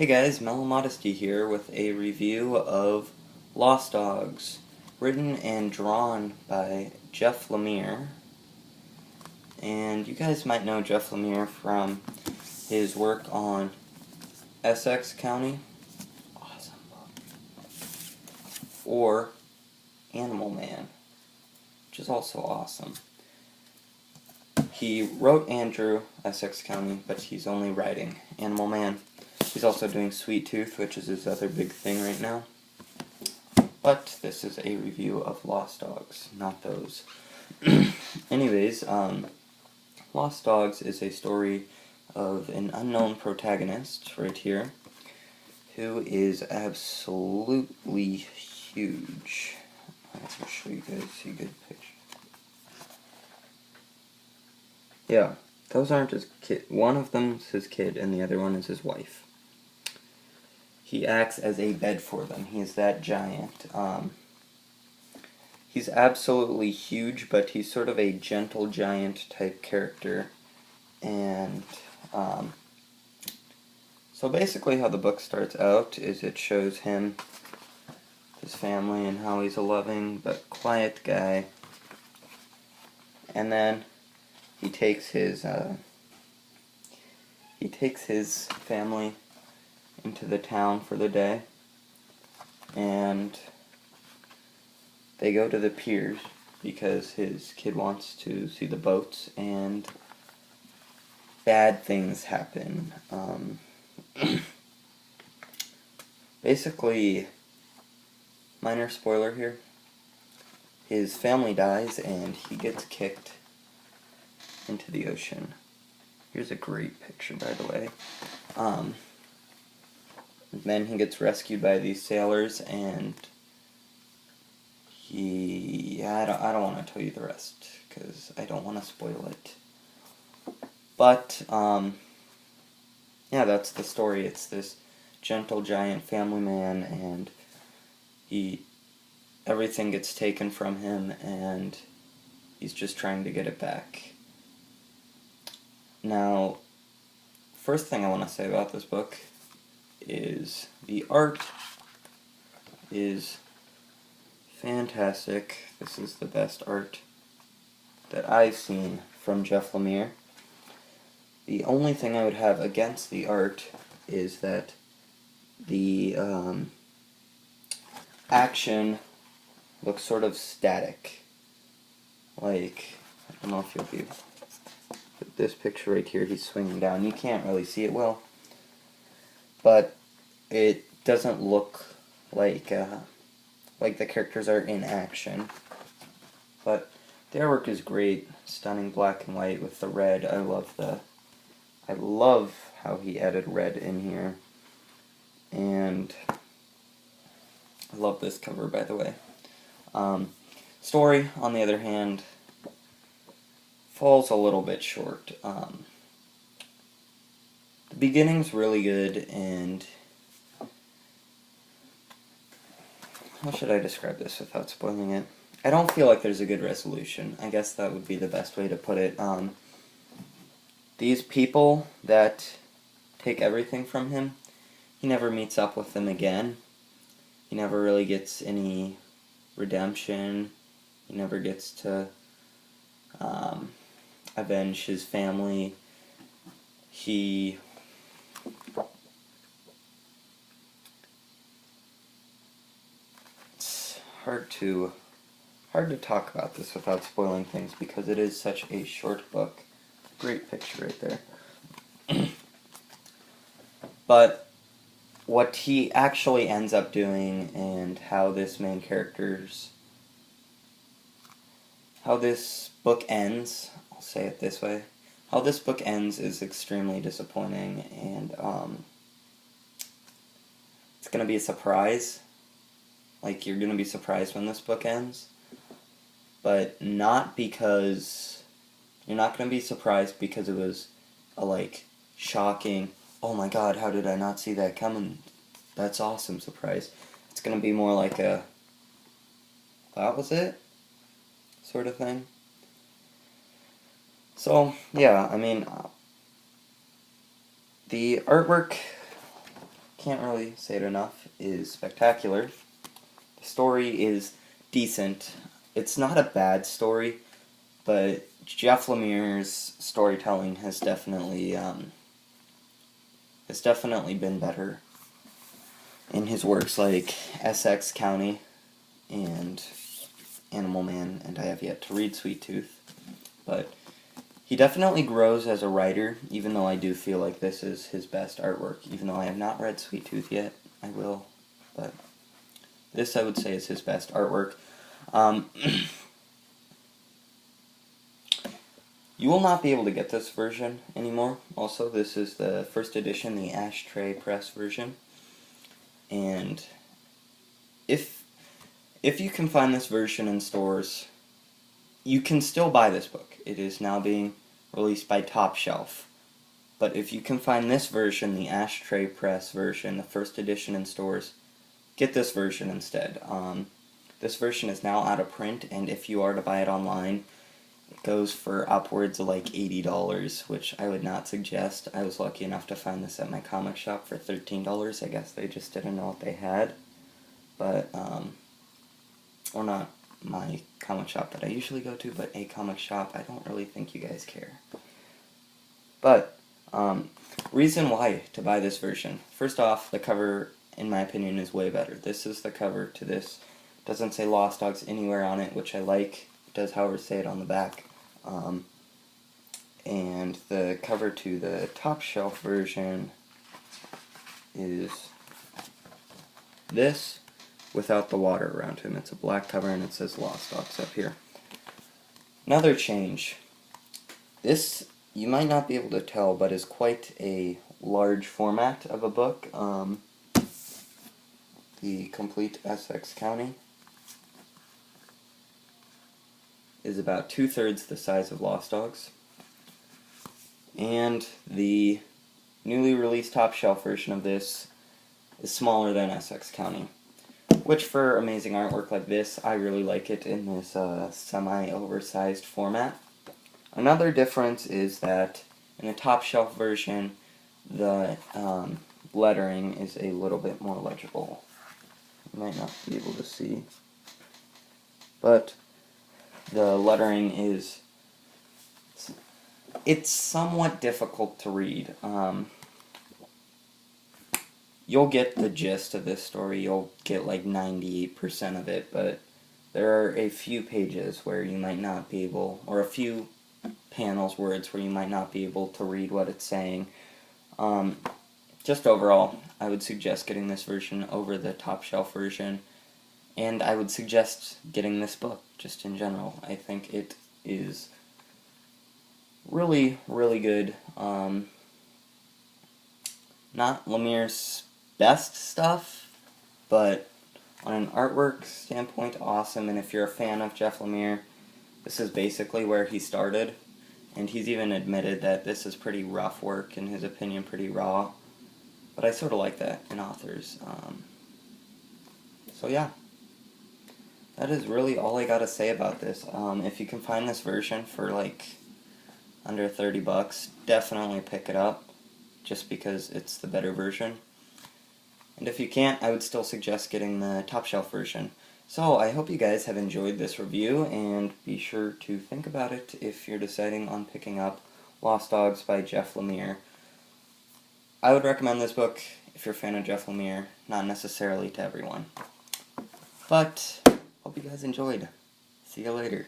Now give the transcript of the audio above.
Hey guys, Mellow Modesty here with a review of Lost Dogs, written and drawn by Jeff Lemire. And you guys might know Jeff Lemire from his work on Essex County, awesome book, or Animal Man, which is also awesome. He wrote and drew Essex County, but he's only writing Animal Man. He's also doing Sweet Tooth, which is his other big thing right now. But this is a review of Lost Dogs, not those. Anyways, Lost Dogs is a story of an unknown protagonist, right here, who is absolutely huge. I'm going to show you guys a good picture. Yeah, those aren't his kid. One of them's his kid, and the other one is his wife. He acts as a bed for them. He is that giant. He's absolutely huge, but he's sort of a gentle giant type character. And so basically how the book starts out is it shows him, his family, and how he's a loving but quiet guy. And then he takes his family into the town for the day, and they go to the piers because his kid wants to see the boats, and bad things happen. Basically, minor spoiler here, his family dies and he gets kicked into the ocean. Here's a great picture, by the way. Then he gets rescued by these sailors, and I don't want to tell you the rest, because I don't want to spoil it. But, yeah, that's the story. It's this gentle giant family man, and everything gets taken from him, and he's just trying to get it back. Now, first thing I want to say about this book is the art is fantastic. This is the best art that I've seen from Jeff Lemire. The only thing I would have against the art is that the action looks sort of static. Like, I don't know if you'll be... This picture right here, he's swinging down. You can't really see it well, but it doesn't look like the characters are in action. But the artwork is great, stunning black and white with the red. I love how he added red in here, and I love this cover, by the way. Story, on the other hand, falls a little bit short. The beginning's really good, and how should I describe this without spoiling it? I don't feel like there's a good resolution. I guess that would be the best way to put it. These people that take everything from him, he never meets up with them again. He never really gets any redemption. He never gets to avenge his family. It's hard to talk about this without spoiling things because it is such a short book. Great picture right there. But what he actually ends up doing, and how this book ends, I'll say it this way, how this book ends is extremely disappointing, and it's going to be a surprise. Like, you're going to be surprised when this book ends, but not because, you're not going to be surprised because it was a, like, shocking, oh my god, how did I not see that coming, that's awesome surprise. It's going to be more like a, that was it, sort of thing. So, yeah, I mean, the artwork can't really say it enough, is spectacular. The story is decent. It's not a bad story, but Jeff Lemire's storytelling has definitely been better in his works like Essex County and Animal Man, and I have yet to read Sweet Tooth. But he definitely grows as a writer, even though I do feel like this is his best artwork. Even though I have not read Sweet Tooth yet, I will. But this, I would say, is his best artwork. You will not be able to get this version anymore. Also, this is the first edition, the Ashtray press version. And if you can find this version in stores, you can still buy this book. It is now being released by Top Shelf. But if you can find this version, the Ashtray press version, the first edition in stores, get this version instead. This version is now out of print, and if you are to buy it online, it goes for upwards of like $80, which I would not suggest. I was lucky enough to find this at my comic shop for $13. I guess they just didn't know what they had. But, or not my comic shop that I usually go to, but a comic shop. I don't really think you guys care. But, reason why to buy this version. First off, the cover, in my opinion, is way better. This is the cover to this. It doesn't say Lost Dogs anywhere on it, which I like. It does, however, say it on the back. And the cover to the Top Shelf version is this, without the water around him. It's a black cover and it says Lost Dogs up here. Another change. This, you might not be able to tell, but is quite a large format of a book. The complete Essex County is about 2/3 the size of Lost Dogs. And the newly released Top Shelf version of this is smaller than Essex County. Which, for amazing artwork like this, I really like it in this semi-oversized format. Another difference is that in the Top Shelf version, the lettering is a little bit more legible. You might not be able to see, but the lettering is, it's somewhat difficult to read. You'll get the gist of this story, you'll get like 98% of it, but there are a few pages where you might not be able, or a few panels, words, where you might not be able to read what it's saying. Just overall, I would suggest getting this version over the Top Shelf version, and I would suggest getting this book, just in general. I think it is really, really good. Not Lemire's best stuff, but on an artwork standpoint, awesome. And if you're a fan of Jeff Lemire, this is basically where he started. And he's even admitted that this is pretty rough work, in his opinion, pretty raw. But I sort of like that in authors. So yeah, that is really all I gotta say about this. If you can find this version for like under $30, definitely pick it up, just because it's the better version. And if you can't, I would still suggest getting the Top Shelf version. So I hope you guys have enjoyed this review, and be sure to think about it if you're deciding on picking up Lost Dogs by Jeff Lemire. I would recommend this book if you're a fan of Jeff Lemire, not necessarily to everyone. But, hope you guys enjoyed. See you later.